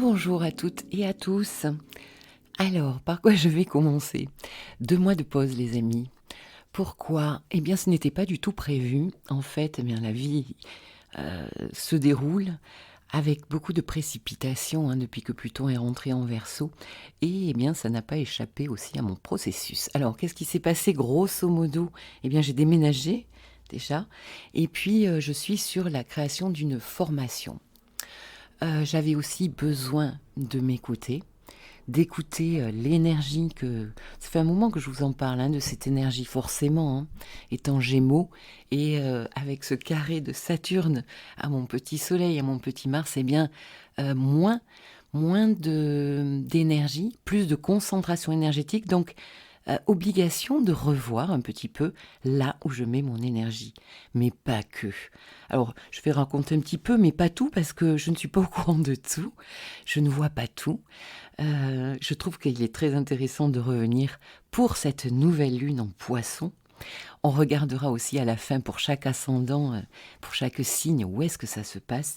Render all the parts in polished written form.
Bonjour à toutes et à tous. Alors, par quoi je vais commencer? 2 mois de pause, les amis. Pourquoi? Eh bien, ce n'était pas du tout prévu. En fait, eh bien, la vie, se déroule avec beaucoup de précipitations, hein, depuis que Pluton est rentré en Verseau et eh bien, ça n'a pas échappé aussi à mon processus. Alors, qu'est-ce qui s'est passé grosso modo? Eh bien, j'ai déménagé déjà et puis, je suis sur la création d'une formation. J'avais aussi besoin de m'écouter, d'écouter, l'énergie que ça fait un moment que je vous en parle, hein, de cette énergie forcément, hein, étant Gémeaux et avec ce carré de Saturne à mon petit Soleil, à mon petit Mars, eh bien, moins d'énergie, plus de concentration énergétique donc obligation de revoir un petit peu là où je mets mon énergie, mais pas que. Alors, je vais raconter un petit peu, mais pas tout parce que je ne suis pas au courant de tout, je ne vois pas tout. Je trouve qu'il est très intéressant de revenir pour cette nouvelle lune en Poisson. On regardera aussi à la fin pour chaque ascendant, pour chaque signe, où est-ce que ça se passe.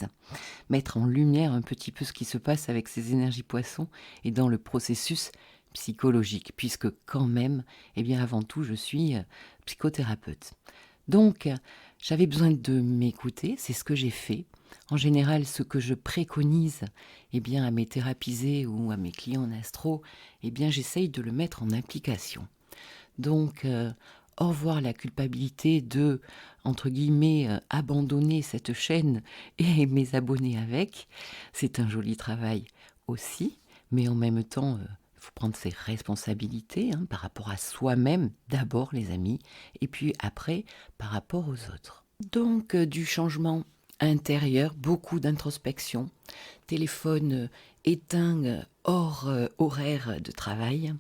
Mettre en lumière un petit peu ce qui se passe avec ces énergies Poissons et dans le processus psychologique, puisque quand même, eh bien avant tout, je suis psychothérapeute. Donc, j'avais besoin de m'écouter, c'est ce que j'ai fait. En général, ce que je préconise, eh bien, à mes thérapisés ou à mes clients en astro, eh bien, j'essaye de le mettre en application. Donc, au revoir la culpabilité de, entre guillemets, abandonner cette chaîne et mes abonnés avec. C'est un joli travail aussi, mais en même temps, il faut prendre ses responsabilités, hein, par rapport à soi-même, d'abord les amis, et puis après, par rapport aux autres. Donc, du changement intérieur, beaucoup d'introspection, téléphone éteint hors horaire de travail,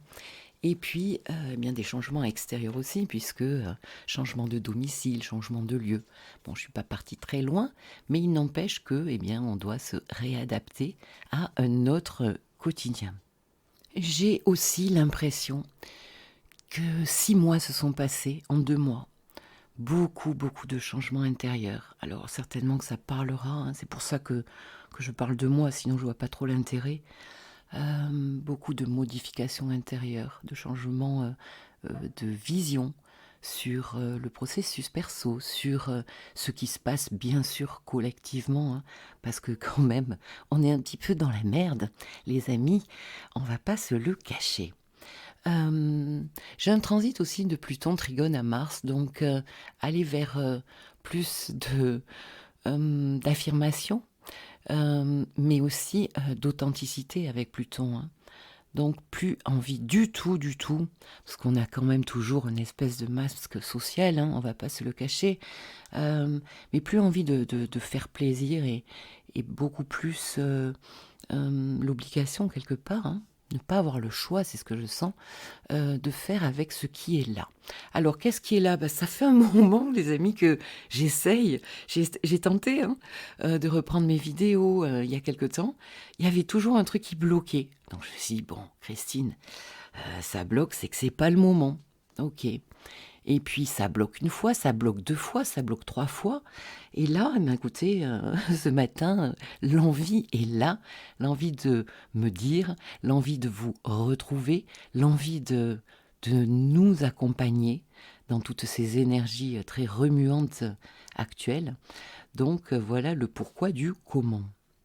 et puis eh bien des changements extérieurs aussi, puisque changement de domicile, changement de lieu. Bon, je ne suis pas partie très loin, mais il n'empêche que eh bien, on doit se réadapter à un autre quotidien. J'ai aussi l'impression que 6 mois se sont passés en 2 mois. Beaucoup de changements intérieurs. Alors certainement que ça parlera, hein, c'est pour ça que je parle de moi, sinon je vois pas trop l'intérêt. Beaucoup de modifications intérieures, de changements de vision sur le processus perso, sur ce qui se passe bien sûr collectivement, hein, parce que quand même, on est un petit peu dans la merde, les amis, on va pas se le cacher. J'ai un transit aussi de Pluton trigone à Mars, donc aller vers plus d'affirmation, mais aussi d'authenticité avec Pluton, hein. Donc plus envie du tout, parce qu'on a quand même toujours une espèce de masque social, hein, on va pas se le cacher, mais plus envie de faire plaisir et beaucoup plus l'obligation quelque part, hein, ne pas avoir le choix, c'est ce que je sens, de faire avec ce qui est là. Alors qu'est-ce qui est là? Bah, ça fait un moment, les amis, que j'essaye, j'ai tenté, hein, de reprendre mes vidéos, il y a quelque temps. Il y avait toujours un truc qui bloquait. Donc je me suis dit: «Bon, Christine, ça bloque, c'est que c'est pas le moment». OK. Et puis ça bloque une fois, ça bloque 2 fois, ça bloque 3 fois. Et là, eh ben, écoutez, ce matin, l'envie est là, l'envie de me dire, l'envie de vous retrouver, l'envie de nous accompagner dans toutes ces énergies, très remuantes, actuelles. Donc, voilà le pourquoi du comment.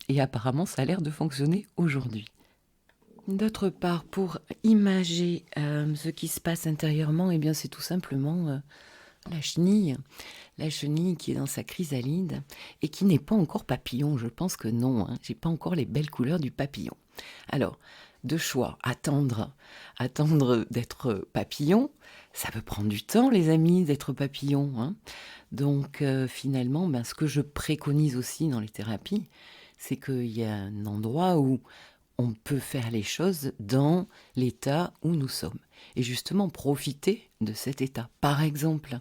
Et apparemment, ça a l'air de fonctionner aujourd'hui. D'autre part, pour imager, ce qui se passe intérieurement, eh bien, c'est tout simplement, la chenille. La chenille qui est dans sa chrysalide et qui n'est pas encore papillon. Je pense que non, hein, j'ai pas encore les belles couleurs du papillon. Alors, 2 choix, attendre d'être papillon, ça peut prendre du temps les amis d'être papillon, hein. Donc finalement, ben, ce que je préconise aussi dans les thérapies, c'est qu'il y a un endroit où on peut faire les choses dans l'état où nous sommes et justement profiter de cet état. Par exemple,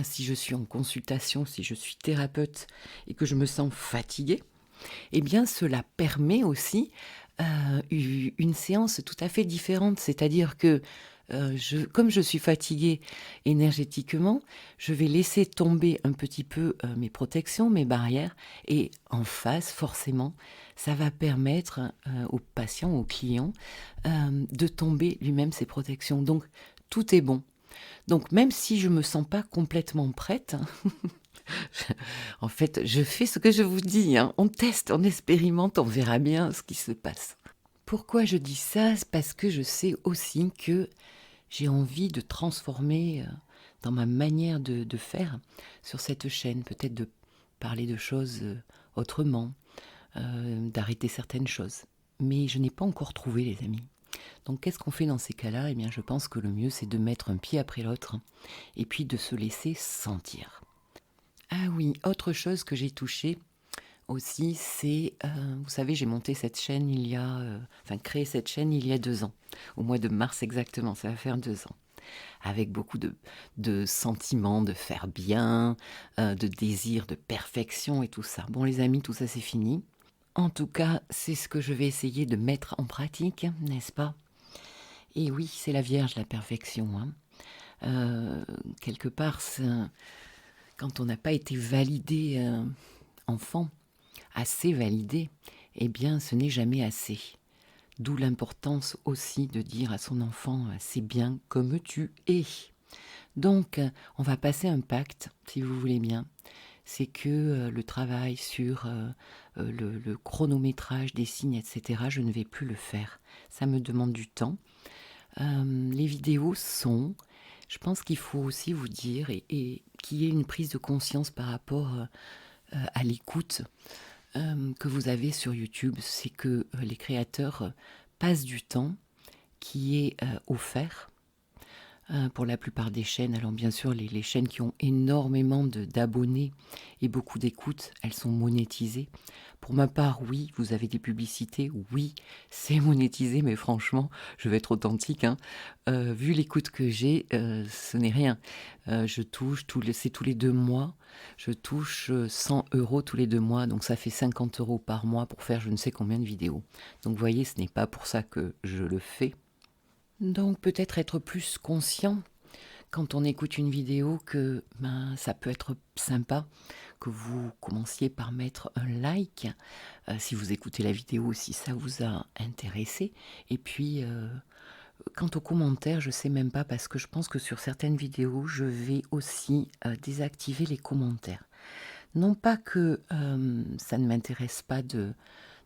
si je suis en consultation, si je suis thérapeute et que je me sens fatiguée, eh bien cela permet aussi, une séance tout à fait différente. C'est-à-dire que, comme je suis fatiguée énergétiquement, je vais laisser tomber un petit peu mes protections, mes barrières, et en face, forcément, ça va permettre au patient, au client, de tomber lui-même ses protections. Donc, tout est bon. Donc, même si je me sens pas complètement prête, en fait, je fais ce que je vous dis, hein. On teste, on expérimente, on verra bien ce qui se passe. Pourquoi je dis ça? C'est parce que je sais aussi que j'ai envie de transformer dans ma manière de faire sur cette chaîne, peut-être de parler de choses autrement, d'arrêter certaines choses. Mais je n'ai pas encore trouvé, les amis. Donc qu'est-ce qu'on fait dans ces cas-là? Eh bien, je pense que le mieux, c'est de mettre un pied après l'autre et puis de se laisser sentir. Ah oui, autre chose que j'ai touchée aussi, c'est, vous savez, j'ai monté cette chaîne enfin créé cette chaîne il y a 2 ans, au mois de mars exactement, ça va faire 2 ans, avec beaucoup de sentiments de faire bien, de désir de perfection et tout ça. Bon les amis, tout ça c'est fini. En tout cas, c'est ce que je vais essayer de mettre en pratique, n'est-ce pas? Et oui, c'est la Vierge, la perfection, hein. Quelque part, quand on n'a pas été validé enfant, assez validé, eh bien ce n'est jamais assez. D'où l'importance aussi de dire à son enfant c'est bien comme tu es. Donc on va passer un pacte, si vous voulez bien. C'est que le travail sur le chronométrage des signes, etc., je ne vais plus le faire. Ça me demande du temps. Les vidéos sont... Je pense qu'il faut aussi vous dire et qu'il y ait une prise de conscience par rapport à l'écoute que vous avez sur YouTube, c'est que les créateurs passent du temps qui est offert pour la plupart des chaînes. Alors bien sûr, les chaînes qui ont énormément d'abonnés et beaucoup d'écoutes, elles sont monétisées. Pour ma part, oui, vous avez des publicités, oui, c'est monétisé, mais franchement, je vais être authentique, hein, vu l'écoute que j'ai, ce n'est rien. Je touche, c'est tous les 2 mois, je touche 100 € tous les 2 mois, donc ça fait 50 € par mois pour faire je ne sais combien de vidéos. Donc vous voyez, ce n'est pas pour ça que je le fais. Donc peut-être être plus conscient quand on écoute une vidéo que ça peut être sympa que vous commenciez par mettre un like si vous écoutez la vidéo, si ça vous a intéressé. Et puis quant aux commentaires, je sais même pas parce que je pense que sur certaines vidéos, je vais aussi désactiver les commentaires. Non pas que ça ne m'intéresse pas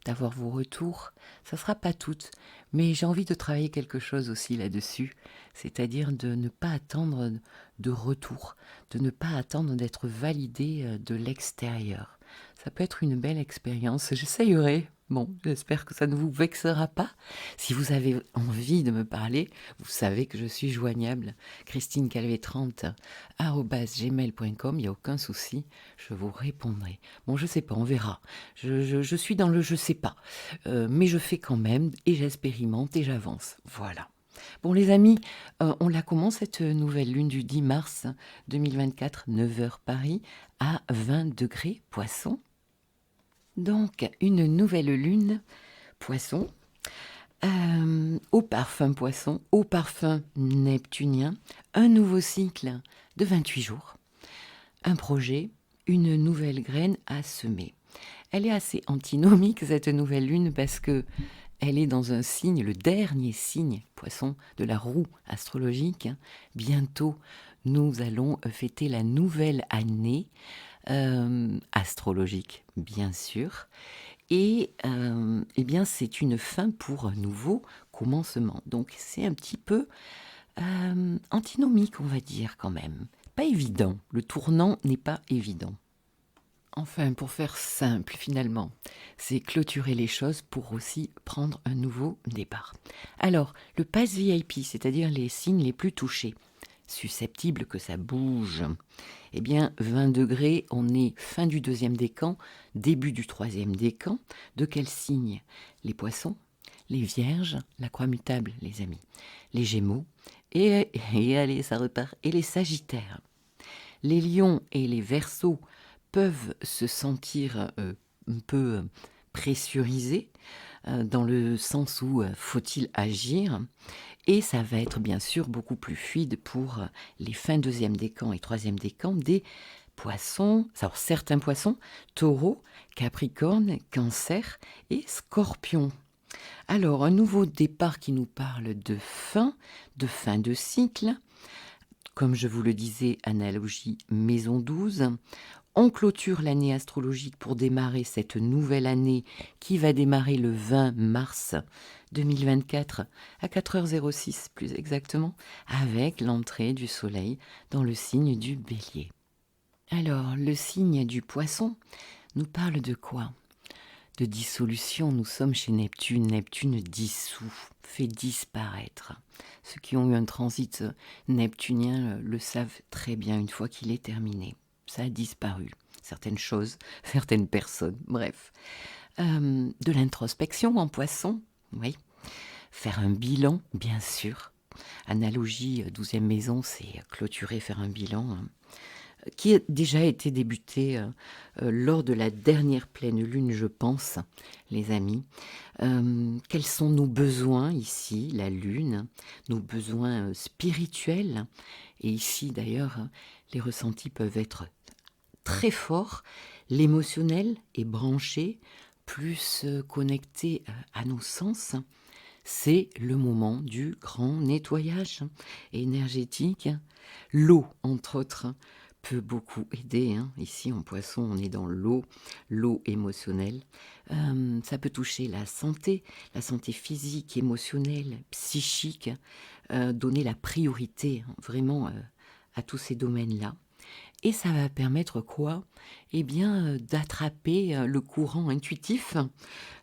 d'avoir vos retours, ça sera pas toutes, mais j'ai envie de travailler quelque chose aussi là-dessus, c'est-à-dire de ne pas attendre de retour, de ne pas attendre d'être validé de l'extérieur. Ça peut être une belle expérience, j'essayerai. Bon, j'espère que ça ne vous vexera pas. Si vous avez envie de me parler, vous savez que je suis joignable. christinecalvé30@gmail.com, il n'y a aucun souci, je vous répondrai. Bon, je sais pas, on verra. Je suis dans le je sais pas, mais je fais quand même et j'expérimente et j'avance. Voilà. Bon les amis, on la commence cette nouvelle lune du 10 mars 2024, 9h Paris, à 20 degrés Poisson. Donc une nouvelle lune Poisson, au parfum Poisson, au parfum neptunien, un nouveau cycle de 28 jours, un projet, une nouvelle graine à semer. Elle est assez antinomique cette nouvelle lune parce que elle est dans un signe, le dernier signe, Poisson, de la roue astrologique. Bientôt, nous allons fêter la nouvelle année astrologique, bien sûr. Et eh bien, c'est une fin pour un nouveau commencement. Donc, c'est un petit peu antinomique, on va dire, quand même. Pas évident. Le tournant n'est pas évident. Enfin, pour faire simple, finalement, c'est clôturer les choses pour aussi prendre un nouveau départ. Alors, le pass VIP, c'est-à-dire les signes les plus touchés, susceptibles que ça bouge. Eh bien, 20 degrés, on est fin du 2e décan, début du 3e décan. De quel signe? Les poissons, les vierges, la croix mutable, les amis, les gémeaux, et allez, ça repart, et les sagittaires. Les lions et les verseaux peuvent se sentir un peu pressurisés dans le sens où faut-il agir? Et ça va être bien sûr beaucoup plus fluide pour les fins deuxième décan et troisième décan des poissons. Alors certains poissons, taureau, capricorne, cancer et scorpion. Alors un nouveau départ qui nous parle de fin de cycle. Comme je vous le disais, analogie maison 12. On clôture l'année astrologique pour démarrer cette nouvelle année qui va démarrer le 20 mars 2024 à 4h06 plus exactement, avec l'entrée du soleil dans le signe du bélier. Alors, le signe du poisson nous parle de quoi? De dissolution, nous sommes chez Neptune. Neptune dissout, fait disparaître. Ceux qui ont eu un transit neptunien le savent très bien une fois qu'il est terminé. Ça a disparu. Certaines choses, certaines personnes, bref. De l'introspection en poisson, oui. Faire un bilan, bien sûr. Analogie, 12e maison, c'est clôturer, faire un bilan, qui a déjà été débuté lors de la dernière pleine lune, je pense, les amis. Quels sont nos besoins ici, la lune, nos besoins spirituels? Et ici, d'ailleurs, les ressentis peuvent être très forts. L'émotionnel est branché, plus connecté à nos sens. C'est le moment du grand nettoyage énergétique. L'eau, entre autres, peut beaucoup aider. Ici, en poisson, on est dans l'eau émotionnelle. Ça peut toucher la santé physique, émotionnelle, psychique, donner la priorité vraiment à tous ces domaines-là. Et ça va permettre quoi? Eh bien, d'attraper le courant intuitif,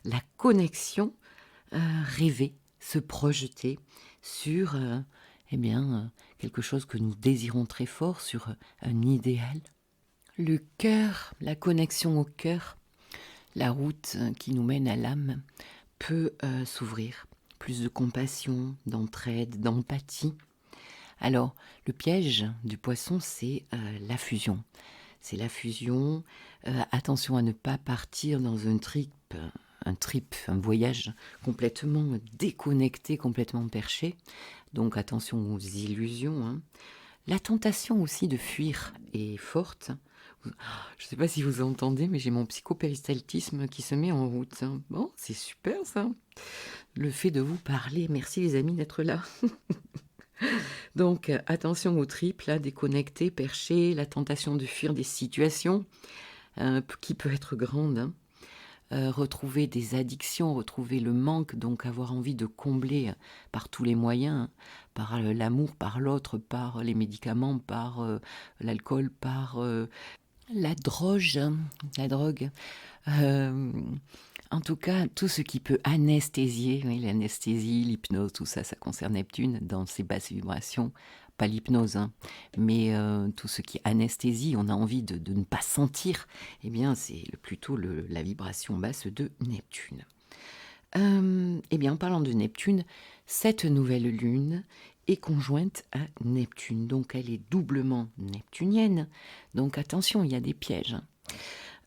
la connexion, rêver, se projeter sur quelque chose que nous désirons très fort, sur un idéal. Le cœur, la connexion au cœur, la route qui nous mène à l'âme peut s'ouvrir. Plus de compassion, d'entraide, d'empathie. Alors, le piège du poisson, c'est la fusion. C'est la fusion. Attention à ne pas partir dans un voyage complètement déconnecté, complètement perché. Donc attention aux illusions. La tentation aussi de fuir est forte. Je ne sais pas si vous entendez, mais j'ai mon psychopéristaltisme qui se met en route. Bon, c'est super ça. Le fait de vous parler. Merci les amis d'être là. Donc attention aux tripes, là, déconnecté, perché, la tentation de fuir des situations qui peut être grande. Retrouver des addictions, retrouver le manque, donc avoir envie de combler par tous les moyens, par l'amour, par l'autre, par les médicaments, par l'alcool, par la drogue. En tout cas, tout ce qui peut anesthésier, oui, l'anesthésie, l'hypnose, tout ça, ça concerne Neptune dans ses basses vibrations. Pas l'hypnose, mais tout ce qui est anesthésie, on a envie de ne pas sentir, eh bien c'est plutôt la vibration basse de Neptune. Eh bien en parlant de Neptune, cette nouvelle lune est conjointe à Neptune, donc elle est doublement neptunienne, donc attention, il y a des pièges.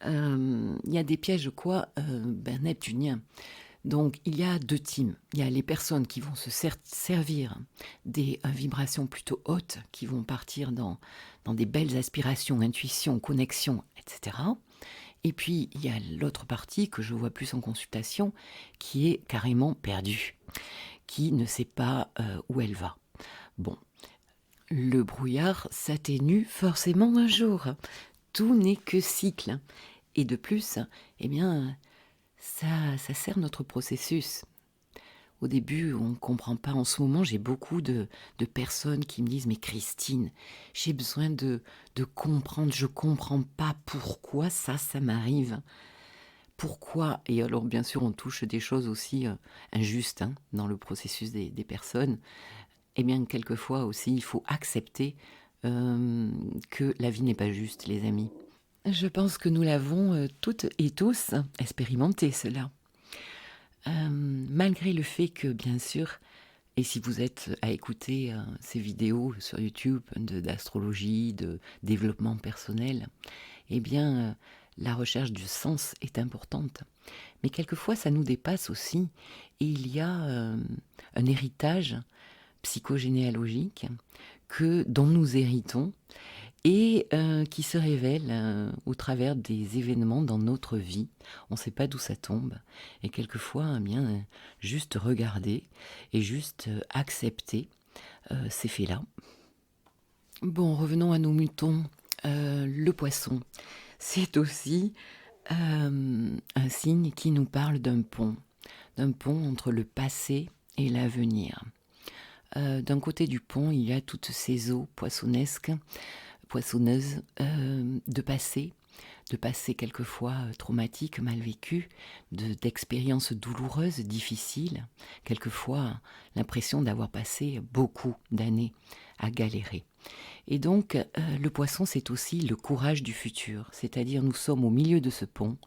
Il y a des pièges quoi? Neptuniens. Donc, il y a deux teams. Il y a les personnes qui vont se servir des vibrations plutôt hautes, qui vont partir dans des belles aspirations, intuitions, connexions, etc. Et puis, il y a l'autre partie que je vois plus en consultation, qui est carrément perdue, qui ne sait pas où elle va. Bon, le brouillard s'atténue forcément un jour. Tout n'est que cycle. Et de plus, eh bien, ça sert notre processus. Au début, on ne comprend pas. En ce moment, j'ai beaucoup de personnes qui me disent « Mais Christine, j'ai besoin de comprendre. Je ne comprends pas pourquoi ça m'arrive. Pourquoi ?» Et alors, bien sûr, on touche des choses aussi injustes dans le processus des personnes. Eh bien, quelquefois aussi, il faut accepter que la vie n'est pas juste, les amis. Je pense que nous l'avons toutes et tous expérimenté, cela. Malgré le fait que, bien sûr, et si vous êtes à écouter ces vidéos sur YouTube d'astrologie, de développement personnel, eh bien, la recherche du sens est importante. Mais quelquefois, ça nous dépasse aussi et il y a, un héritage psychogénéalogique dont nous héritons et qui se révèle, au travers des événements dans notre vie. On ne sait pas d'où ça tombe et quelquefois, eh bien, juste regarder et juste, accepter, ces faits-là. Bon, revenons à nos moutons. Le poisson, c'est aussi, un signe qui nous parle d'un pont entre le passé et l'avenir. D'un côté du pont, il y a toutes ces eaux poissonneuses, de passé quelquefois traumatiques, mal vécues, d'expériences douloureuses, difficiles, quelquefois l'impression d'avoir passé beaucoup d'années à galérer. Et donc, le poisson, c'est aussi le courage du futur, c'est-à-dire nous sommes au milieu de ce pont,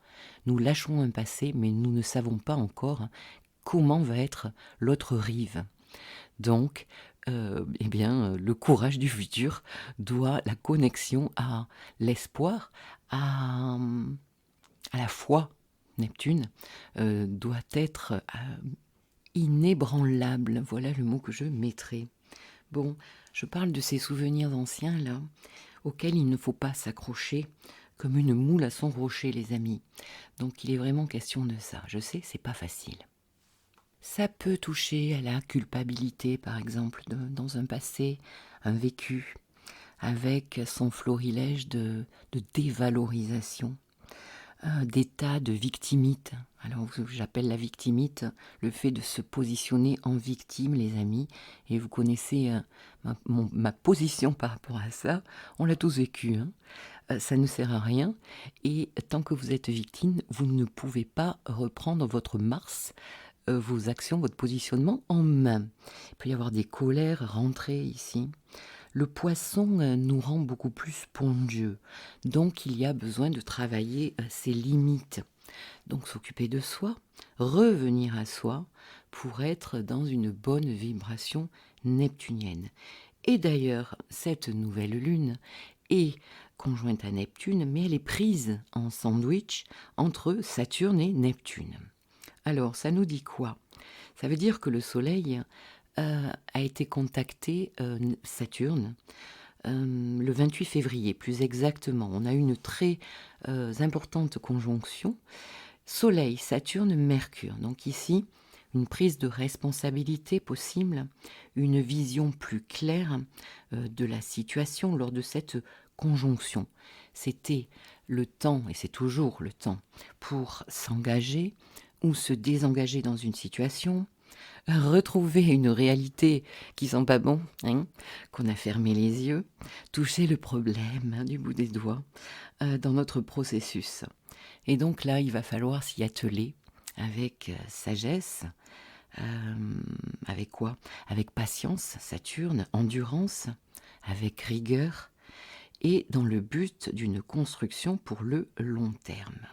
nous lâchons un passé, mais nous ne savons pas encore comment va être l'autre rive. Donc, eh bien, le courage du futur doit la connexion à l'espoir, à, à la foi, Neptune, doit être inébranlable. Voilà le mot que je mettrai. Bon, je parle de ces souvenirs anciens, là, auxquels il ne faut pas s'accrocher comme une moule à son rocher, les amis. Donc il est vraiment question de ça. Je sais, c'est pas facile. Ça peut toucher à la culpabilité, par exemple, dans un passé, un vécu, avec son florilège de dévalorisation, d'état de victimite. Alors j'appelle la victimite le fait de se positionner en victime, les amis, et vous connaissez ma position par rapport à ça, on l'a tous vécu, hein. Ça ne sert à rien, et tant que vous êtes victime, vous ne pouvez pas reprendre votre Mars, vos actions, votre positionnement en main. Il peut y avoir des colères rentrées ici. Le poisson nous rend beaucoup plus spongieux, donc il y a besoin de travailler ses limites. Donc s'occuper de soi, revenir à soi pour être dans une bonne vibration neptunienne. Et d'ailleurs, cette nouvelle lune est conjointe à Neptune, mais elle est prise en sandwich entre Saturne et Neptune. Alors, ça nous dit quoi? Ça veut dire que le Soleil a été contacté, Saturne, le 28 février, plus exactement. On a eu une très importante conjonction. Soleil, Saturne, Mercure. Donc ici, une prise de responsabilité possible, une vision plus claire de la situation lors de cette conjonction. C'était le temps, et c'est toujours le temps, pour s'engager ou se désengager dans une situation, retrouver une réalité qui sent pas bon, hein, qu'on a fermé les yeux, toucher le problème du bout des doigts dans notre processus. Et donc là, il va falloir s'y atteler avec sagesse, avec quoi? Avec patience, Saturne, endurance, avec rigueur, et dans le but d'une construction pour le long terme.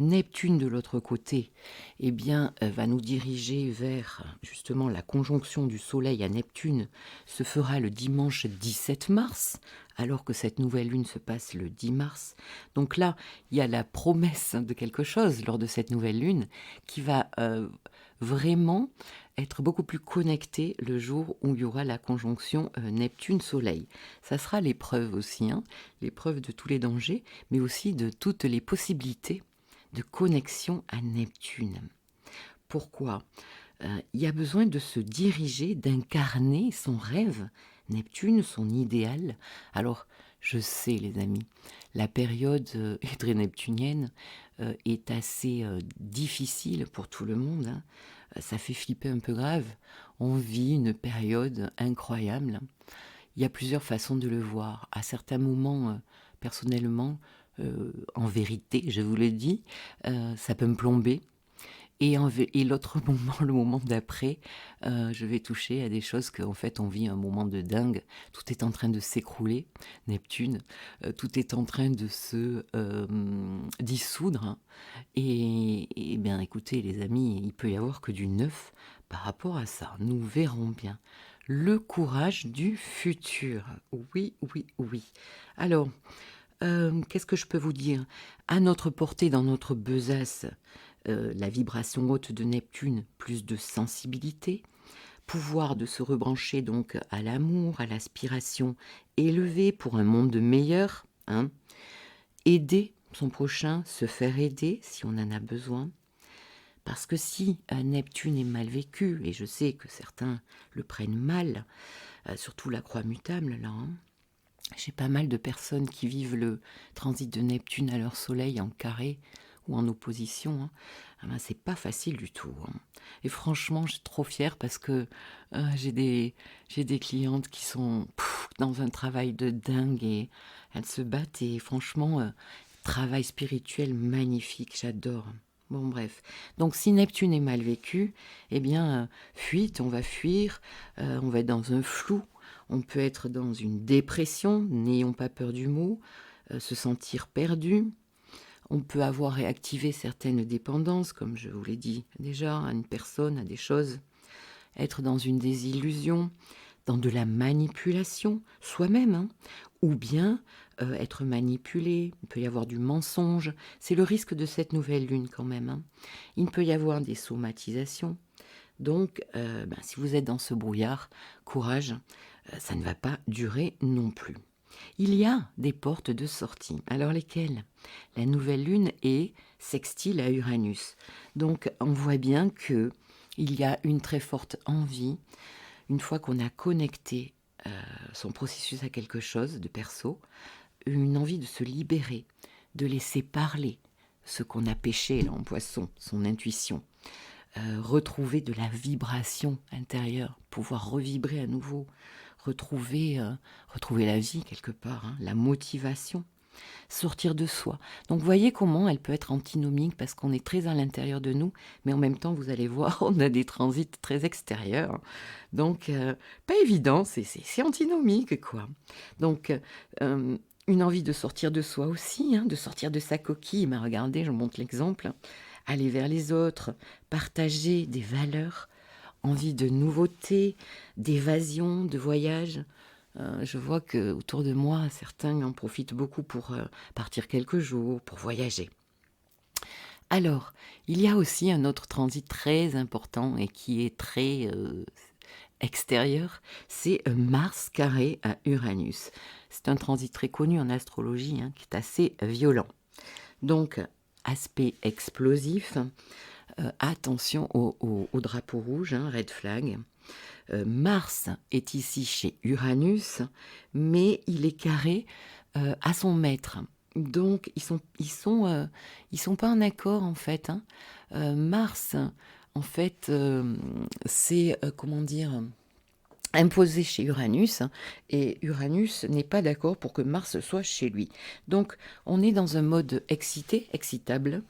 Neptune de l'autre côté, eh bien, va nous diriger vers justement la conjonction du Soleil à Neptune se fera le dimanche 17 mars, alors que cette nouvelle lune se passe le 10 mars. Donc là, il y a la promesse de quelque chose lors de cette nouvelle lune qui va vraiment être beaucoup plus connectée le jour où il y aura la conjonction Neptune-Soleil. Ça sera l'épreuve aussi, hein, l'épreuve de tous les dangers, mais aussi de toutes les possibilités de connexion à Neptune. Pourquoi? Il y a besoin de se diriger, d'incarner son rêve, Neptune, son idéal. Alors, je sais, les amis, la période hydro-neptunienne est assez difficile pour tout le monde, hein. Ça fait flipper un peu grave. On vit une période incroyable. Il y a plusieurs façons de le voir. À certains moments, personnellement, en vérité, je vous le dis, ça peut me plomber. Et l'autre moment, le moment d'après, je vais toucher à des choses qu'en fait on vit un moment de dingue. Tout est en train de s'écrouler, Neptune, tout est en train de se dissoudre, hein. Et bien écoutez les amis, il peut y avoir que du neuf par rapport à ça. Nous verrons bien. Le courage du futur. Oui, oui, oui. Alors, Qu'est-ce que je peux vous dire? À notre portée, dans notre besace, la vibration haute de Neptune, plus de sensibilité, pouvoir de se rebrancher donc à l'amour, à l'aspiration élevée pour un monde meilleur, hein. Aider son prochain, se faire aider si on en a besoin. Parce que si Neptune est mal vécu, et je sais que certains le prennent mal, surtout la croix mutable là, hein, j'ai pas mal de personnes qui vivent le transit de Neptune à leur soleil en carré ou en opposition, hein. Ah ben, c'est pas facile du tout, hein. Et franchement, je suis trop fière parce que j'ai des clientes qui sont dans un travail de dingue et elles se battent et franchement, travail spirituel magnifique, j'adore. Bon bref, donc si Neptune est mal vécu, eh bien, fuite, on va fuir, on va être dans un flou, on peut être dans une dépression, n'ayons pas peur du mot, se sentir perdu. On peut avoir réactivé certaines dépendances, comme je vous l'ai dit déjà, à une personne, à des choses. Être dans une désillusion, dans de la manipulation, soi-même, hein, ou bien être manipulé, il peut y avoir du mensonge. C'est le risque de cette nouvelle lune quand même, hein. Il peut y avoir des somatisations. Donc, si vous êtes dans ce brouillard, courage, ça ne va pas durer non plus. Il y a des portes de sortie. Alors lesquelles? La nouvelle lune est sextile à Uranus. Donc on voit bien que il y a une très forte envie, une fois qu'on a connecté son processus à quelque chose de perso, une envie de se libérer, de laisser parler ce qu'on a péché là, en poisson, son intuition, retrouver de la vibration intérieure, pouvoir revibrer à nouveau, retrouver la vie quelque part, hein, la motivation, sortir de soi. Donc voyez comment elle peut être antinomique parce qu'on est très à l'intérieur de nous, mais en même temps, vous allez voir, on a des transits très extérieurs. Donc, pas évident, c'est antinomique, quoi. Donc, une envie de sortir de soi aussi, hein, de sortir de sa coquille. Mais regardez, je vous montre l'exemple. Aller vers les autres, partager des valeurs, envie de nouveautés, d'évasion, de voyage. Je vois que autour de moi, certains en profitent beaucoup pour partir quelques jours, pour voyager. Alors, il y a aussi un autre transit très important et qui est très extérieur, c'est Mars carré à Uranus. C'est un transit très connu en astrologie, hein, qui est assez violent. Donc, aspect explosif, attention au drapeau rouge, hein, red flag. Mars est ici chez Uranus, mais il est carré à son maître. Donc ils sont pas en accord en fait, hein. Mars, en fait, c'est comment dire, imposé chez Uranus, hein, et Uranus n'est pas d'accord pour que Mars soit chez lui. Donc on est dans un mode excité, excitable,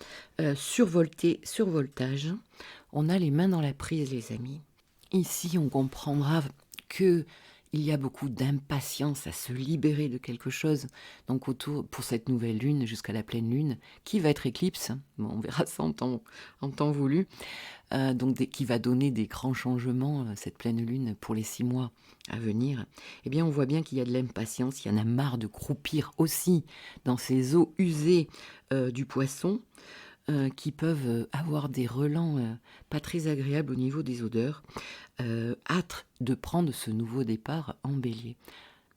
survolté, survoltage. On a les mains dans la prise, les amis. Ici, on comprendra que il y a beaucoup d'impatience à se libérer de quelque chose. Donc autour, pour cette nouvelle lune, jusqu'à la pleine lune, qui va être éclipse, bon, on verra ça en temps voulu, qui va donner des grands changements, cette pleine lune, pour les 6 mois à venir, eh bien on voit bien qu'il y a de l'impatience, il y en a marre de croupir aussi dans ces eaux usées du poisson, qui peuvent avoir des relents pas très agréables au niveau des odeurs. Hâte de prendre ce nouveau départ en bélier.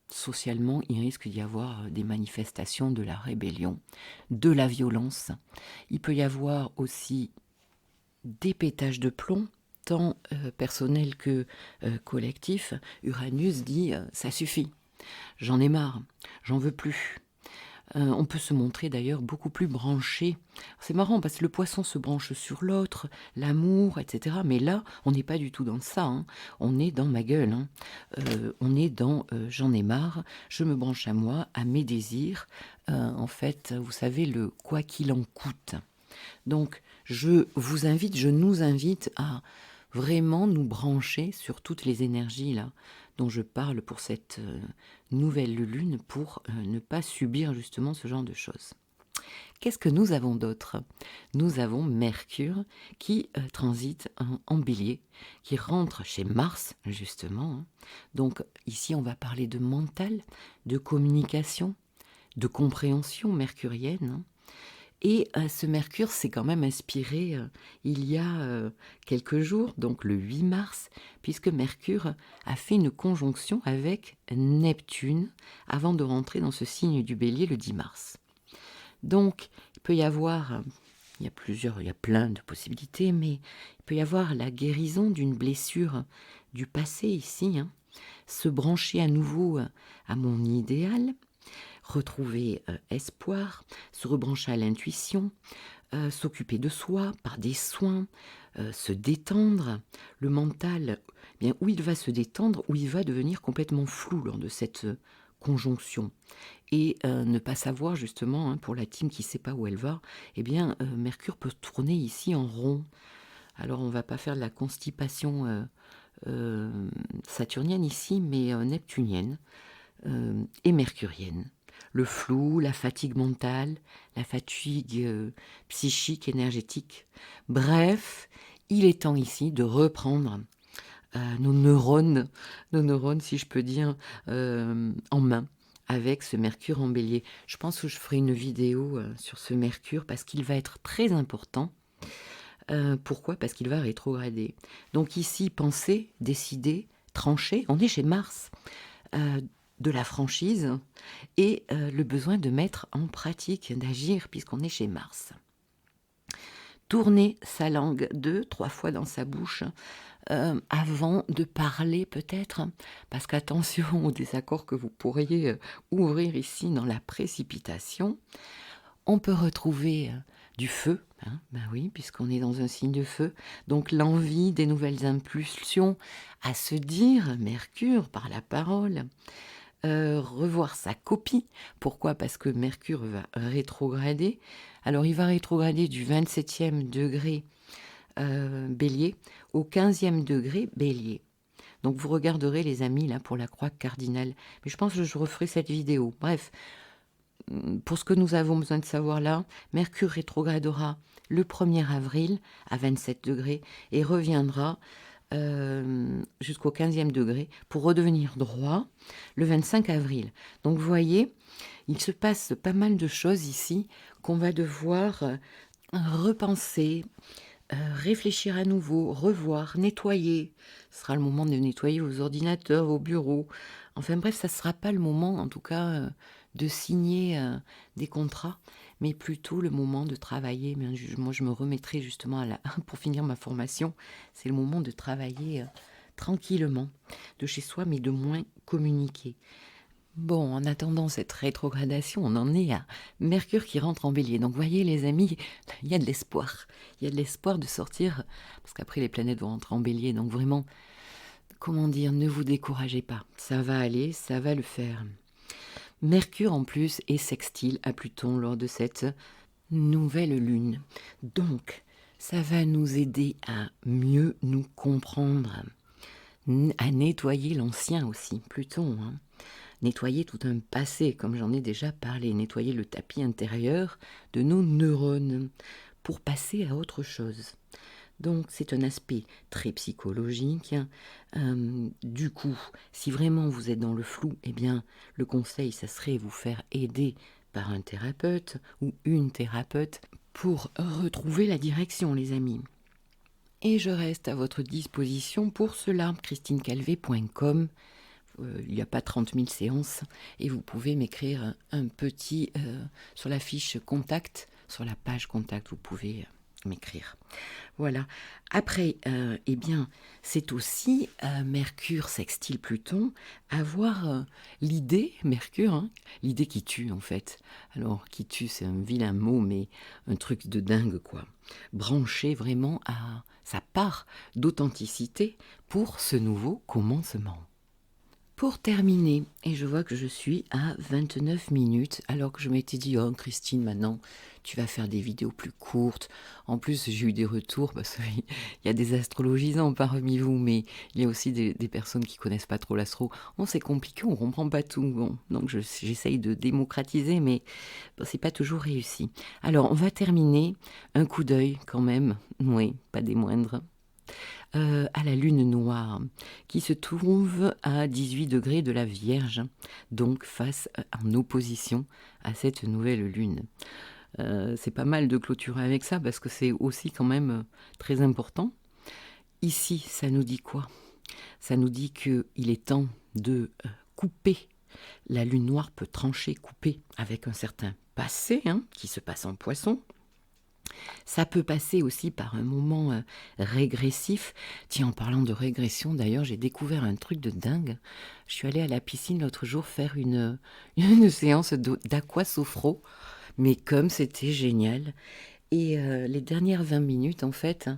Socialement, il risque d'y avoir des manifestations de la rébellion, de la violence. Il peut y avoir aussi des pétages de plomb, tant personnel que collectif. Uranus dit ça suffit, j'en ai marre, j'en veux plus. On peut se montrer d'ailleurs beaucoup plus branché. C'est marrant parce que le poisson se branche sur l'autre, l'amour, etc. Mais là, on n'est pas du tout dans ça, hein. On est dans ma gueule, hein. On est dans j'en ai marre, je me branche à moi, à mes désirs. En fait, vous savez, le quoi qu'il en coûte. Donc, je nous invite à vraiment nous brancher sur toutes les énergies là dont je parle pour cette nouvelle lune pour ne pas subir justement ce genre de choses. Qu'est-ce que nous avons d'autre? Nous avons Mercure qui transite en bélier, qui rentre chez Mars justement, hein. Donc ici on va parler de mental, de communication, de compréhension mercurienne, hein. Et ce Mercure s'est quand même inspiré, il y a, quelques jours, donc le 8 mars, puisque Mercure a fait une conjonction avec Neptune avant de rentrer dans ce signe du Bélier le 10 mars. Donc il peut y avoir, il y a plein de possibilités, mais il peut y avoir la guérison d'une blessure du passé ici, hein, se brancher à nouveau, à mon idéal, retrouver, espoir, se rebrancher à l'intuition, s'occuper de soi par des soins, se détendre. Le mental, eh bien, ou il va se détendre, ou il va devenir complètement flou lors de cette, conjonction et ne pas savoir justement, hein, pour la team qui ne sait pas où elle va, eh bien, Mercure peut tourner ici en rond. Alors on va pas faire de la constipation, saturnienne ici, mais neptunienne, et mercurienne. Le flou, la fatigue mentale, la fatigue psychique, énergétique. Bref, il est temps ici de reprendre nos neurones, si je peux dire, en main avec ce Mercure en Bélier. Je pense que je ferai une vidéo sur ce Mercure parce qu'il va être très important. Pourquoi? Parce qu'il va rétrograder. Donc ici, penser, décider, trancher, on est chez Mars. De la franchise et le besoin de mettre en pratique, d'agir, puisqu'on est chez Mars. Tourner sa langue 2-3 fois dans sa bouche avant de parler peut-être, parce qu'attention aux désaccords que vous pourriez ouvrir ici dans la précipitation. On peut retrouver du feu, hein, ben oui, puisqu'on est dans un signe de feu, donc l'envie des nouvelles impulsions à se dire, Mercure par la parole, revoir sa copie. Pourquoi? Parce que Mercure va rétrograder. Alors il va rétrograder du 27e degré Bélier au 15e degré Bélier. Donc vous regarderez les amis là pour la croix cardinale. Mais je pense que je referai cette vidéo. Bref, pour ce que nous avons besoin de savoir là, Mercure rétrogradera le 1er avril à 27 degrés et reviendra jusqu'au 15e degré pour redevenir droit le 25 avril. Donc vous voyez, il se passe pas mal de choses ici qu'on va devoir repenser, réfléchir à nouveau, revoir, nettoyer. Ce sera le moment de nettoyer vos ordinateurs, vos bureaux. Enfin bref, ça ne sera pas le moment, en tout cas, de signer des contrats, mais plutôt le moment de travailler. Moi, je me remettrai justement pour finir ma formation. C'est le moment de travailler tranquillement, de chez soi, mais de moins communiquer. Bon, en attendant cette rétrogradation, on en est à Mercure qui rentre en Bélier. Donc, voyez les amis, il y a de l'espoir. Il y a de l'espoir de sortir, parce qu'après les planètes vont rentrer en Bélier. Donc vraiment, comment dire, ne vous découragez pas. Ça va aller, ça va le faire. Mercure en plus est sextile à Pluton lors de cette nouvelle lune. Donc, ça va nous aider à mieux nous comprendre, à nettoyer l'ancien aussi, Pluton, hein. Nettoyer tout un passé, comme j'en ai déjà parlé, nettoyer le tapis intérieur de nos neurones pour passer à autre chose. Donc c'est un aspect très psychologique. Du coup, si vraiment vous êtes dans le flou, eh bien le conseil, ça serait vous faire aider par un thérapeute ou une thérapeute pour retrouver la direction, les amis. Et je reste à votre disposition pour cela, christinecalvé.com. Il n'y a pas 30 000 séances et vous pouvez m'écrire un petit sur la fiche contact, sur la page contact, vous pouvez m'écrire. Voilà. Après, eh bien, c'est aussi Mercure sextile Pluton, avoir l'idée, Mercure, hein, l'idée qui tue en fait. Alors, qui tue, c'est un vilain mot, mais un truc de dingue, quoi. Branché vraiment à sa part d'authenticité pour ce nouveau commencement. Pour terminer, et je vois que je suis à 29 minutes, alors que je m'étais dit, oh Christine, maintenant, tu vas faire des vidéos plus courtes. En plus, j'ai eu des retours, parce qu'il y a des astrologisants parmi vous, mais il y a aussi des personnes qui connaissent pas trop l'astro. Oh, c'est compliqué, on comprend pas tout. Bon, donc j'essaye de démocratiser, mais bon, c'est pas toujours réussi. Alors, on va terminer. Un coup d'œil quand même, oui, pas des moindres, à la lune noire, qui se trouve à 18 degrés de la Vierge, donc en opposition à cette nouvelle lune. C'est pas mal de clôturer avec ça, parce que c'est aussi quand même très important. Ici, ça nous dit quoi? Ça nous dit qu'il est temps de couper. La lune noire peut trancher, couper avec un certain passé qui se passe en Poisson. Ça peut passer aussi par un moment régressif. Tiens, en parlant de régression, d'ailleurs, j'ai découvert un truc de dingue. Je suis allée à la piscine l'autre jour faire une séance d'aquasophro, mais comme c'était génial. Et les dernières 20 minutes, en fait,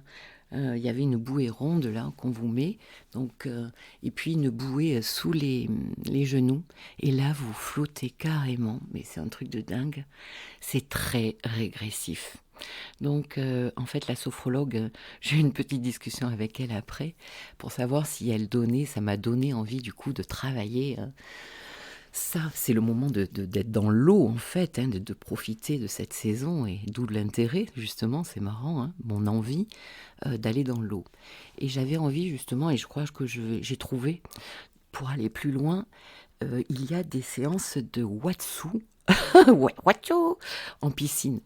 il y avait une bouée ronde là qu'on vous met, donc, et puis une bouée sous les genoux. Et là, vous flottez carrément, mais c'est un truc de dingue. C'est très régressif. Donc, en fait, la sophrologue, j'ai eu une petite discussion avec elle après pour savoir si ça m'a donné envie du coup de travailler. Ça, c'est le moment d'être dans l'eau en fait, de profiter de cette saison et d'où l'intérêt justement, c'est marrant, mon envie d'aller dans l'eau. Et j'avais envie justement, et je crois que j'ai trouvé, pour aller plus loin, il y a des séances de Watsu, Watsu, en piscine.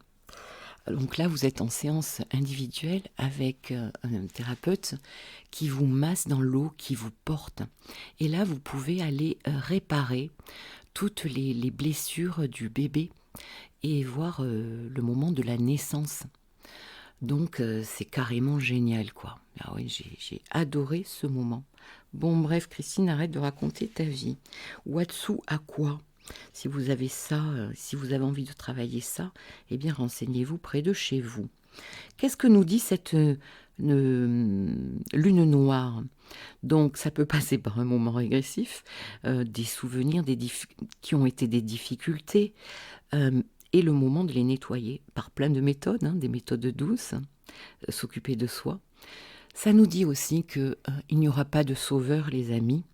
Donc là, vous êtes en séance individuelle avec un thérapeute qui vous masse dans l'eau, qui vous porte. Et là, vous pouvez aller réparer toutes les blessures du bébé et voir le moment de la naissance. Donc, c'est carrément génial, quoi. Ah oui, j'ai adoré ce moment. Bon, bref, Christine, arrête de raconter ta vie. Watsu à quoi? Si vous avez ça, si vous avez envie de travailler ça, eh bien renseignez-vous près de chez vous. Qu'est-ce que nous dit cette lune noire? Donc ça peut passer par un moment régressif, des souvenirs qui ont été des difficultés, et le moment de les nettoyer par plein de méthodes, des méthodes douces, s'occuper de soi. Ça nous dit aussi qu'il n'y aura pas de sauveur, les amis.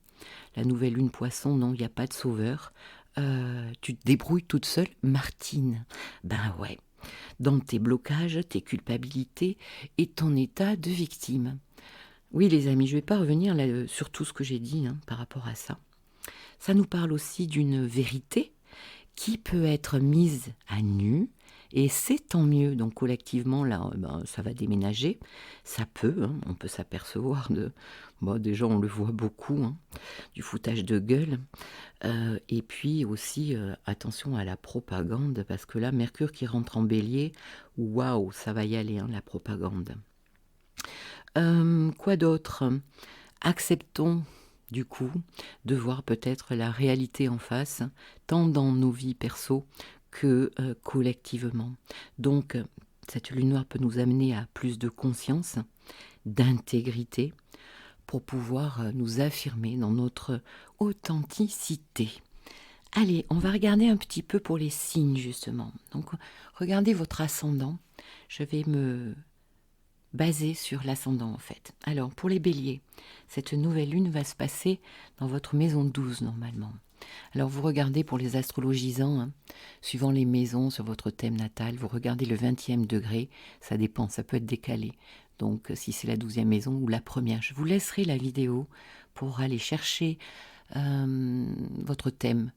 La nouvelle lune Poisson, non, il n'y a pas de sauveur. Tu te débrouilles toute seule, Martine. Ben ouais, dans tes blocages, tes culpabilités et ton état de victime. Oui, les amis, je ne vais pas revenir là, sur tout ce que j'ai dit par rapport à ça. Ça nous parle aussi d'une vérité qui peut être mise à nu, et c'est tant mieux. Donc collectivement, là, ça va déménager. Ça peut, on peut s'apercevoir déjà on le voit beaucoup, du foutage de gueule. Et puis aussi, attention à la propagande, parce que là, Mercure qui rentre en Bélier, waouh, ça va y aller, la propagande. Quoi d'autre? Acceptons du coup de voir peut-être la réalité en face, tant dans nos vies perso que collectivement. Donc, cette lune noire peut nous amener à plus de conscience, d'intégrité, pour pouvoir nous affirmer dans notre authenticité. Allez, on va regarder un petit peu pour les signes, justement. Donc, regardez votre ascendant. Je vais me baser sur l'ascendant, en fait. Alors, pour les béliers, cette nouvelle lune va se passer dans votre maison 12, normalement. Alors, vous regardez pour les astrologisants, suivant les maisons sur votre thème natal, vous regardez le 20e degré, ça dépend, ça peut être décalé. Donc, si c'est la 12e maison ou la première, je vous laisserai la vidéo pour aller chercher votre thème.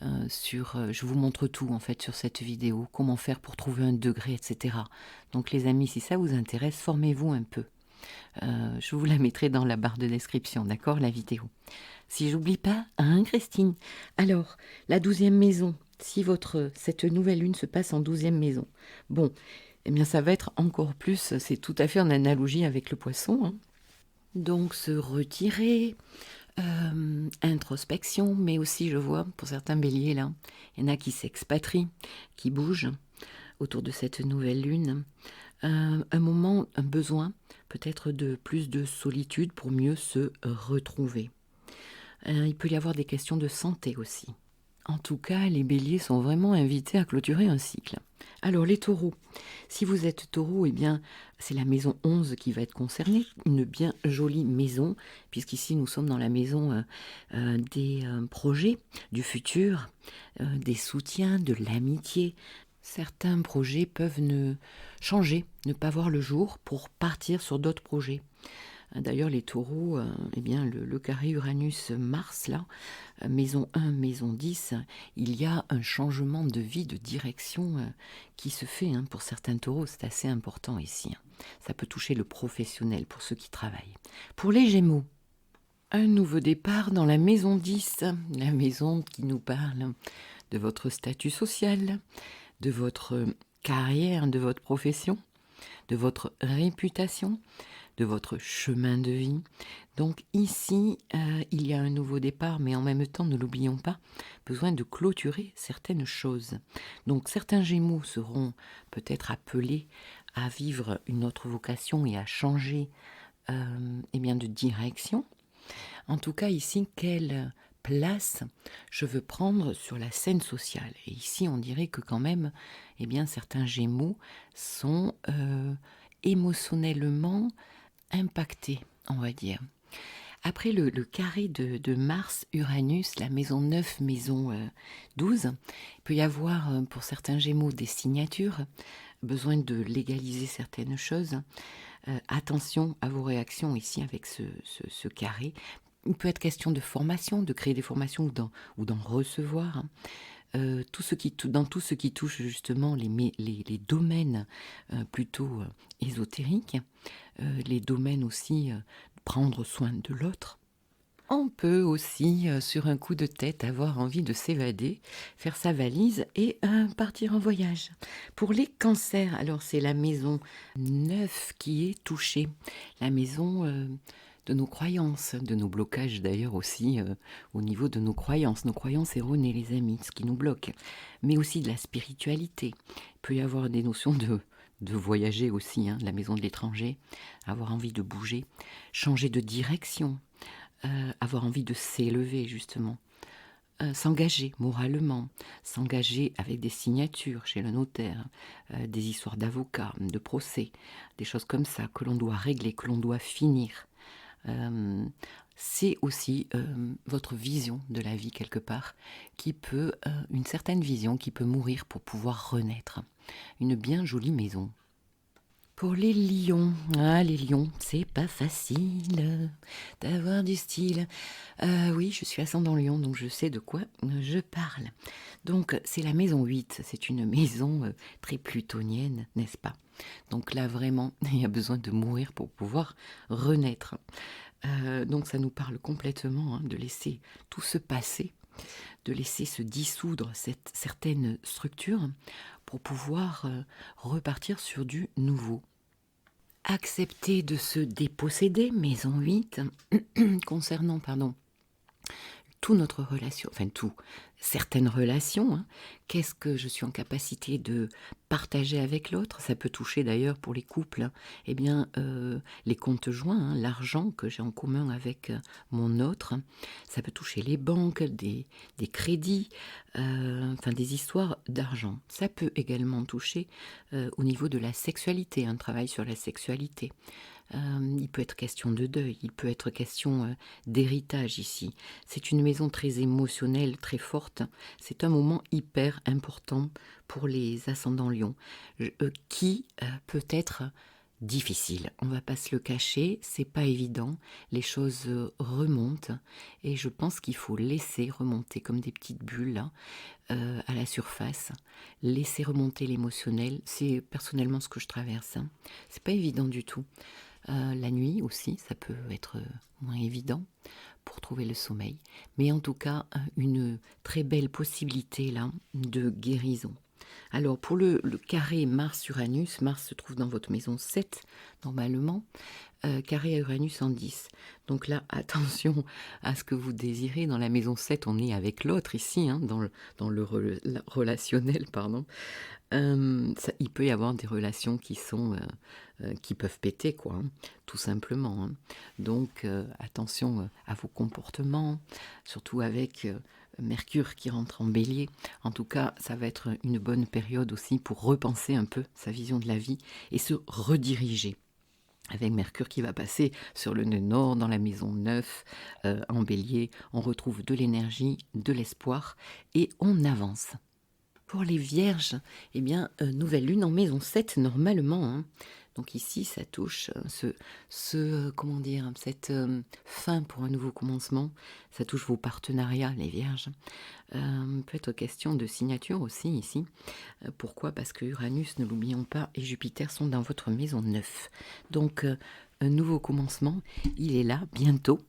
Je vous montre tout en fait sur cette vidéo, comment faire pour trouver un degré, etc. Donc les amis, si ça vous intéresse, formez-vous un peu. Je vous la mettrai dans la barre de description, d'accord, la vidéo. Si j'oublie pas, Christine. Alors, la 12e maison, si cette nouvelle lune se passe en 12e maison, bon, eh bien ça va être encore plus, c'est tout à fait en analogie avec le poisson. Donc se retirer, introspection, mais aussi je vois pour certains béliers là, il y en a qui s'expatrient, qui bougent autour de cette nouvelle lune. Un moment, un besoin peut-être de plus de solitude pour mieux se retrouver. Il peut y avoir des questions de santé aussi. En tout cas, les béliers sont vraiment invités à clôturer un cycle. Alors les taureaux, si vous êtes taureau, eh bien c'est la maison 11 qui va être concernée, une bien jolie maison, puisqu'ici nous sommes dans la maison des projets, du futur, des soutiens, de l'amitié. Certains projets peuvent ne changer, ne pas voir le jour pour partir sur d'autres projets. D'ailleurs, les taureaux, eh bien, le carré Uranus-Mars, là, maison 1, maison 10, il y a un changement de vie, de direction qui se fait pour certains taureaux. C'est assez important ici. Ça peut toucher le professionnel pour ceux qui travaillent. Pour les Gémeaux, un nouveau départ dans la maison 10, la maison qui nous parle de votre statut social, de votre carrière, de votre profession, de votre réputation, de votre chemin de vie. Donc ici, il y a un nouveau départ, mais en même temps, ne l'oublions pas, besoin de clôturer certaines choses. Donc certains Gémeaux seront peut-être appelés à vivre une autre vocation et à changer eh bien, de direction. En tout cas, ici, quelle place je veux prendre sur la scène sociale. Et ici, on dirait que quand même, eh bien, certains Gémeaux sont émotionnellement impactés, on va dire. Après le carré de Mars-Uranus, la maison 9, maison 12, il peut y avoir pour certains Gémeaux des signatures, besoin de légaliser certaines choses. Attention à vos réactions ici avec ce carré. Il peut être question de formation, de créer des formations ou d'en recevoir. Dans tout ce qui touche justement les domaines plutôt ésotériques, les domaines aussi prendre soin de l'autre. On peut aussi, sur un coup de tête, avoir envie de s'évader, faire sa valise et partir en voyage. Pour les cancers, alors c'est la maison 9 qui est touchée, la maison de nos croyances, de nos blocages d'ailleurs aussi au niveau de nos croyances erronées les amis, ce qui nous bloque, mais aussi de la spiritualité. Il peut y avoir des notions de voyager aussi, la maison de l'étranger, avoir envie de bouger, changer de direction, avoir envie de s'élever justement, s'engager moralement, s'engager avec des signatures chez le notaire, des histoires d'avocats, de procès, des choses comme ça que l'on doit régler, que l'on doit finir. C'est aussi votre vision de la vie quelque part qui peut, une certaine vision qui peut mourir pour pouvoir renaître. Une bien jolie maison. Pour les lions, les lions, c'est pas facile d'avoir du style. Oui, je suis ascendant lion, donc je sais de quoi je parle. Donc c'est la maison 8, c'est une maison très plutonienne, n'est-ce pas? Donc là vraiment, il y a besoin de mourir pour pouvoir renaître. Donc ça nous parle complètement de laisser tout se passer, de laisser se dissoudre certaines structures pour pouvoir repartir sur du nouveau. Accepter de se déposséder, maison 8, concernant, toute notre relation, certaines relations, qu'est-ce que je suis en capacité de partager avec l'autre? Ça peut toucher d'ailleurs pour les couples, eh bien, les comptes joints, l'argent que j'ai en commun avec mon autre, ça peut toucher les banques, des crédits, des histoires d'argent. Ça peut également toucher au niveau de la sexualité, un travail sur la sexualité. Il peut être question de deuil, il peut être question d'héritage ici. C'est une maison très émotionnelle, très forte. C'est un moment hyper important pour les ascendants lions, qui peut être difficile. On va pas se le cacher, c'est pas évident. Les choses remontent et je pense qu'il faut laisser remonter comme des petites bulles là, à la surface. Laisser remonter l'émotionnel, c'est personnellement ce que je traverse. C'est pas évident du tout. La nuit aussi, ça peut être moins évident pour trouver le sommeil. Mais en tout cas, une très belle possibilité là de guérison. Alors pour le carré Mars-Uranus, Mars se trouve dans votre maison 7 normalement, carré à Uranus en 10. Donc là, attention à ce que vous désirez. Dans la maison 7, on est avec l'autre ici, dans le relationnel, pardon. Il peut y avoir des relations qui peuvent péter, tout simplement. Donc attention à vos comportements, surtout avec Mercure qui rentre en bélier. En tout cas, ça va être une bonne période aussi pour repenser un peu sa vision de la vie et se rediriger. Avec Mercure qui va passer sur le nœud nord, dans la maison 9, en bélier, on retrouve de l'énergie, de l'espoir et on avance. Pour les vierges, eh bien, nouvelle lune en maison 7 normalement, hein. Donc ici, ça touche comment dire, cette fin pour un nouveau commencement. Ça touche vos partenariats, les vierges. Peut être question de signature aussi ici. Pourquoi? Parce que Uranus, ne l'oublions pas, et Jupiter sont dans votre maison 9. Donc, un nouveau commencement, il est là, bientôt,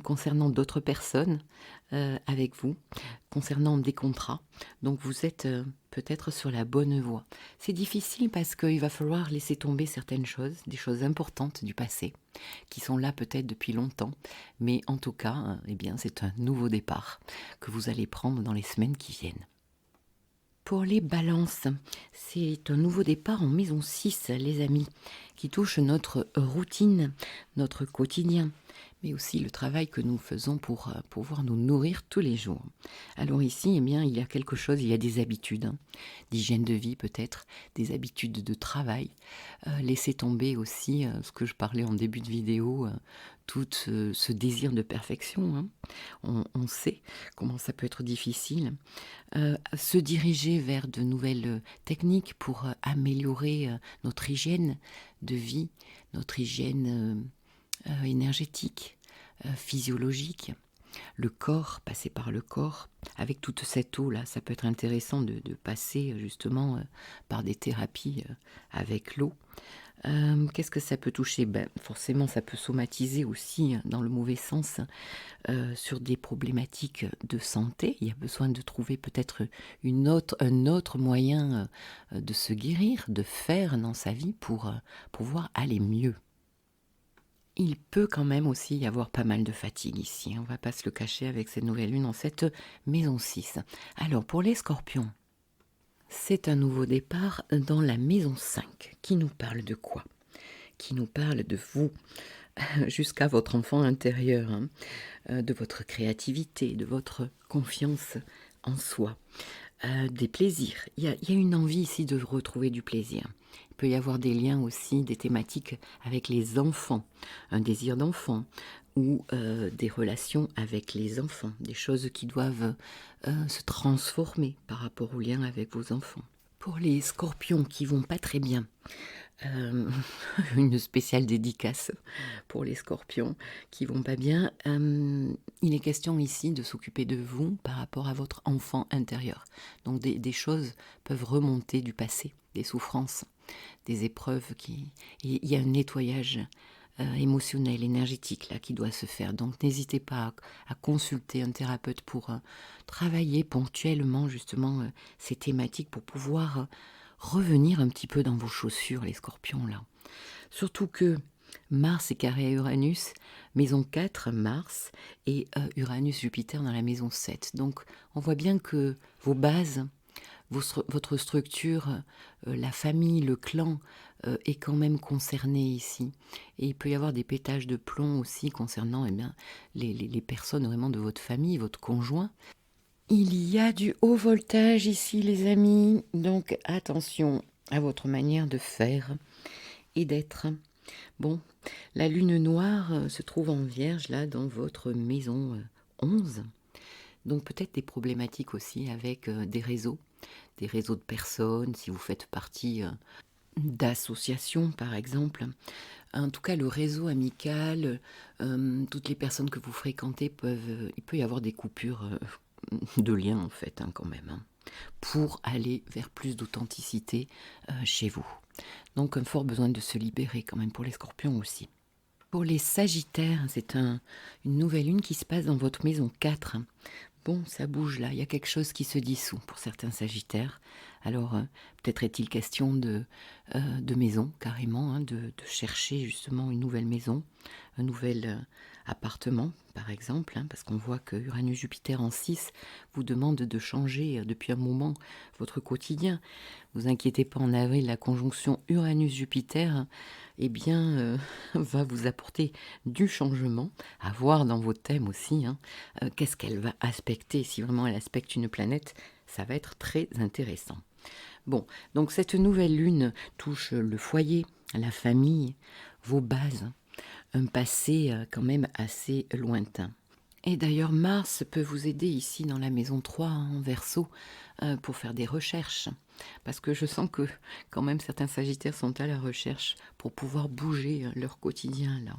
concernant d'autres personnes avec vous, concernant des contrats. Donc, vous êtes peut-être sur la bonne voie. C'est difficile parce qu'il va falloir laisser tomber certaines choses, des choses importantes du passé, qui sont là peut-être depuis longtemps. Mais en tout cas, eh bien, c'est un nouveau départ que vous allez prendre dans les semaines qui viennent. Pour les balances, c'est un nouveau départ en maison 6, les amis, qui touche notre routine, notre quotidien, mais aussi le travail que nous faisons pour pouvoir nous nourrir tous les jours. Alors ici, eh bien, il y a quelque chose, il y a des habitudes, hein, d'hygiène de vie peut-être, des habitudes de travail. Laissez tomber aussi ce que je parlais en début de vidéo, tout ce désir de perfection, hein. On sait comment ça peut être difficile. Se diriger vers de nouvelles techniques pour améliorer notre hygiène de vie, notre hygiène énergétique, physiologique. Le corps, passer par le corps, avec toute cette eau-là, ça peut être intéressant de passer justement par des thérapies avec l'eau. Qu'est-ce que ça peut toucher? Forcément, ça peut somatiser aussi dans le mauvais sens sur des problématiques de santé. Il y a besoin de trouver peut-être un autre moyen de se guérir, de faire dans sa vie pour pouvoir aller mieux. Il peut quand même aussi y avoir pas mal de fatigue ici, on ne va pas se le cacher avec cette nouvelle lune en cette maison 6. Alors pour les scorpions, c'est un nouveau départ dans la maison 5 qui nous parle de quoi? Qui nous parle de vous, jusqu'à votre enfant intérieur, hein, de votre créativité, de votre confiance en soi, des plaisirs. Il y a une envie ici de retrouver du plaisir. Il peut y avoir des liens aussi, des thématiques avec les enfants, un désir d'enfant ou des relations avec les enfants, des choses qui doivent se transformer par rapport aux liens avec vos enfants. Pour les scorpions qui vont pas très bien, une spéciale dédicace pour les scorpions qui vont pas bien. Il est question ici de s'occuper de vous par rapport à votre enfant intérieur. Donc des choses peuvent remonter du passé, des souffrances, des épreuves il y a un nettoyage émotionnel, énergétique là qui doit se faire. Donc n'hésitez pas à consulter un thérapeute pour travailler ponctuellement justement ces thématiques pour pouvoir revenir un petit peu dans vos chaussures, les scorpions, là. Surtout que Mars est carré à Uranus, maison 4, Mars, et Uranus-Jupiter dans la maison 7. Donc, on voit bien que vos bases, votre structure, la famille, le clan, est quand même concerné ici. Et il peut y avoir des pétages de plomb aussi concernant les personnes vraiment de votre famille, votre conjoint. Il y a du haut voltage ici, les amis, donc attention à votre manière de faire et d'être. Bon, la lune noire se trouve en Vierge, là, dans votre maison 11. Donc peut-être des problématiques aussi avec des réseaux de personnes, si vous faites partie d'associations, par exemple. En tout cas, le réseau amical, toutes les personnes que vous fréquentez il peut y avoir des coupures de liens en fait, hein, quand même, hein, pour aller vers plus d'authenticité chez vous. Donc un fort besoin de se libérer quand même pour les scorpions aussi. Pour les sagittaires, c'est une nouvelle lune qui se passe dans votre maison 4. Bon, ça bouge là, il y a quelque chose qui se dissout pour certains sagittaires. Alors peut-être est-il question de maison carrément, hein, de chercher justement une nouvelle maison, un nouvel appartement par exemple, hein, parce qu'on voit que Uranus-Jupiter en 6 vous demande de changer depuis un moment votre quotidien. Vous inquiétez pas, en avril, la conjonction Uranus-Jupiter eh bien, va vous apporter du changement, à voir dans vos thèmes aussi, hein, qu'est-ce qu'elle va aspecter. Si vraiment elle aspecte une planète, ça va être très intéressant. Bon, donc cette nouvelle lune touche le foyer, la famille, vos bases, un passé quand même assez lointain. Et d'ailleurs, Mars peut vous aider ici dans la maison 3 en Verseau pour faire des recherches. Parce que je sens que quand même certains Sagittaires sont à la recherche pour pouvoir bouger leur quotidien là.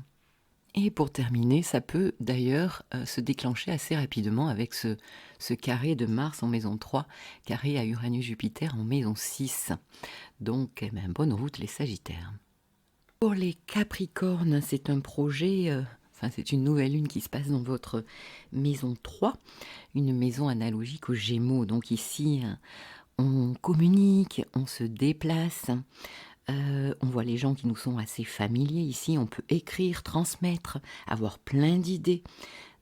Et pour terminer, ça peut d'ailleurs se déclencher assez rapidement avec ce carré de Mars en maison 3, carré à Uranus-Jupiter en maison 6. Donc, eh ben, bonne route les Sagittaires. Pour les Capricornes, c'est un projet, enfin c'est une nouvelle lune qui se passe dans votre maison 3, une maison analogique aux Gémeaux. Donc ici, on communique, on se déplace, on voit les gens qui nous sont assez familiers ici, on peut écrire, transmettre, avoir plein d'idées.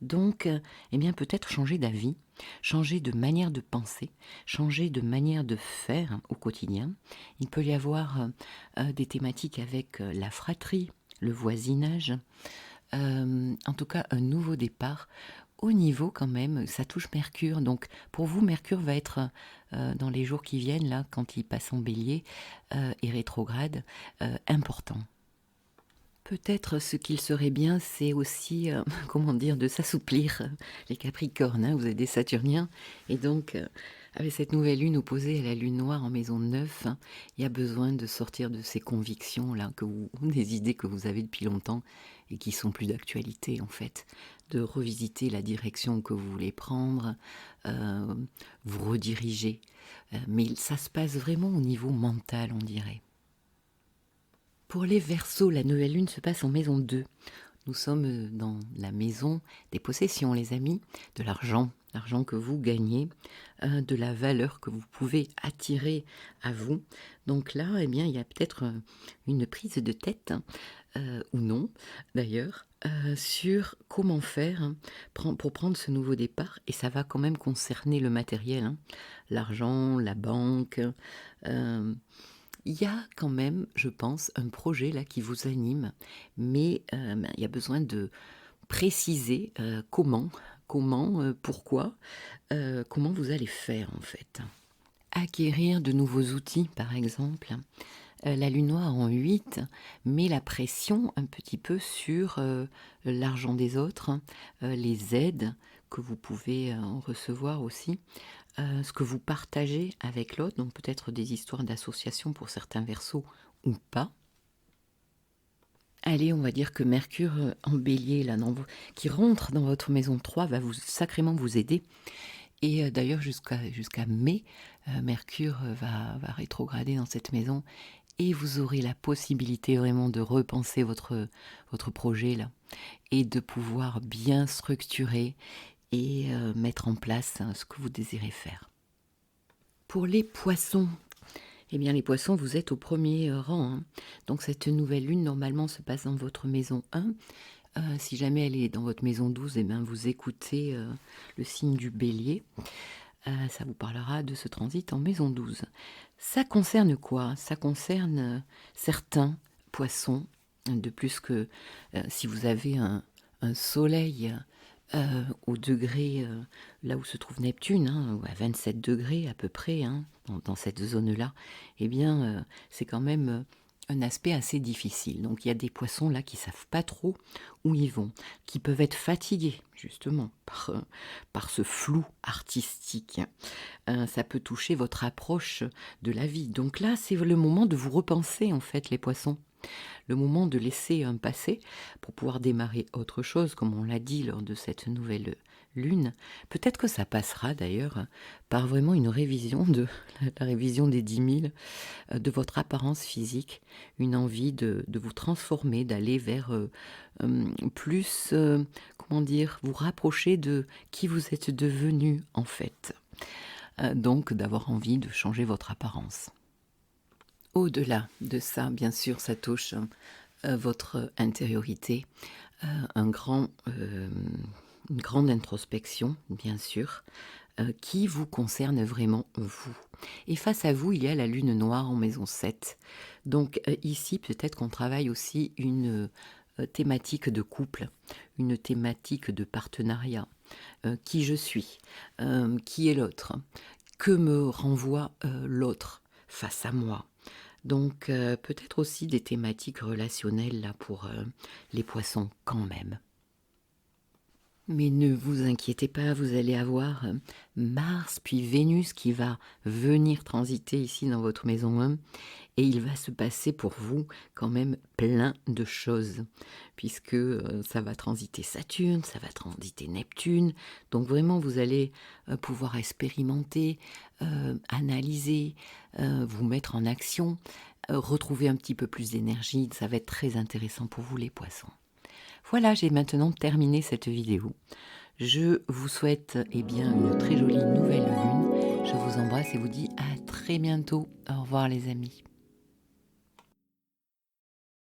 Donc, eh bien peut-être changer d'avis, changer de manière de penser, changer de manière de faire au quotidien. Il peut y avoir des thématiques avec la fratrie, le voisinage, en tout cas un nouveau départ. Au niveau quand même, ça touche Mercure. Donc pour vous, Mercure va être dans les jours qui viennent, là, quand il passe en bélier et rétrograde, important. Peut-être ce qu'il serait bien, c'est aussi, comment dire, de s'assouplir, les Capricornes, hein, vous êtes des Saturniens, et donc avec cette nouvelle lune opposée à la lune noire en maison 9, hein, il y a besoin de sortir de ces convictions-là, des idées que vous avez depuis longtemps et qui sont plus d'actualité en fait, de revisiter la direction que vous voulez prendre, euh, vous rediriger, mais ça se passe vraiment au niveau mental, on dirait. Pour les Verseaux, la nouvelle lune se passe en maison 2. Nous sommes dans la maison des possessions, les amis, de l'argent, l'argent que vous gagnez, de la valeur que vous pouvez attirer à vous. Donc là, eh bien, il y a peut-être une prise de tête, ou non d'ailleurs, sur comment faire pour prendre ce nouveau départ. Et ça va quand même concerner le matériel, hein, l'argent, la banque. Il y a quand même, je pense, un projet là qui vous anime, mais il y a besoin de préciser pourquoi, comment vous allez faire en fait. Acquérir de nouveaux outils, par exemple. La lune noire en 8 met la pression un petit peu sur l'argent des autres, hein, les aides que vous pouvez en recevoir aussi, ce que vous partagez avec l'autre, donc peut-être des histoires d'association pour certains Verseaux ou pas. Allez, on va dire que Mercure en bélier, là, qui rentre dans votre maison 3, va sacrément vous aider. Et d'ailleurs, jusqu'à mai, Mercure va rétrograder dans cette maison et vous aurez la possibilité vraiment de repenser votre projet là et de pouvoir bien structurer et mettre en place ce que vous désirez faire. Pour les poissons, eh bien les poissons, vous êtes au premier rang, hein. Donc cette nouvelle lune, normalement, se passe dans votre maison 1. Si jamais elle est dans votre maison 12, eh bien, vous écoutez le signe du bélier. Ça vous parlera de ce transit en maison 12. Ça concerne quoi? Ça concerne certains poissons, de plus que si vous avez un soleil au degré, là où se trouve Neptune, hein, à 27 degrés à peu près, hein, dans cette zone-là, eh bien, c'est quand même un aspect assez difficile. Donc il y a des poissons là qui savent pas trop où ils vont, qui peuvent être fatigués justement par ce flou artistique. Ça peut toucher votre approche de la vie. Donc là, c'est le moment de vous repenser en fait les poissons. Le moment de laisser un passé pour pouvoir démarrer autre chose, comme on l'a dit lors de cette nouvelle lune. Peut-être que ça passera d'ailleurs par vraiment une révision la révision des 10 000 de votre apparence physique, une envie de vous transformer, d'aller vers plus, comment dire, vous rapprocher de qui vous êtes devenu en fait. Donc d'avoir envie de changer votre apparence. Au-delà de ça, bien sûr, ça touche votre intériorité, un une grande introspection, bien sûr, qui vous concerne vraiment vous. Et face à vous, il y a la lune noire en maison 7. Donc ici, peut-être qu'on travaille aussi une thématique de couple, une thématique de partenariat. Qui je suis, qui est l'autre, que me renvoie l'autre face à moi. Donc peut-être aussi des thématiques relationnelles là pour les poissons quand même. Mais ne vous inquiétez pas, vous allez avoir, Mars puis Vénus qui va venir transiter ici dans votre maison 1 et il va se passer pour vous quand même plein de choses puisque, ça va transiter Saturne, ça va transiter Neptune. Donc vraiment vous allez, pouvoir expérimenter, analyser, vous mettre en action, retrouver un petit peu plus d'énergie. Ça va être très intéressant pour vous les poissons. Voilà, j'ai maintenant terminé cette vidéo. Je vous souhaite bien une très jolie nouvelle lune. Je vous embrasse et vous dis à très bientôt. Au revoir les amis.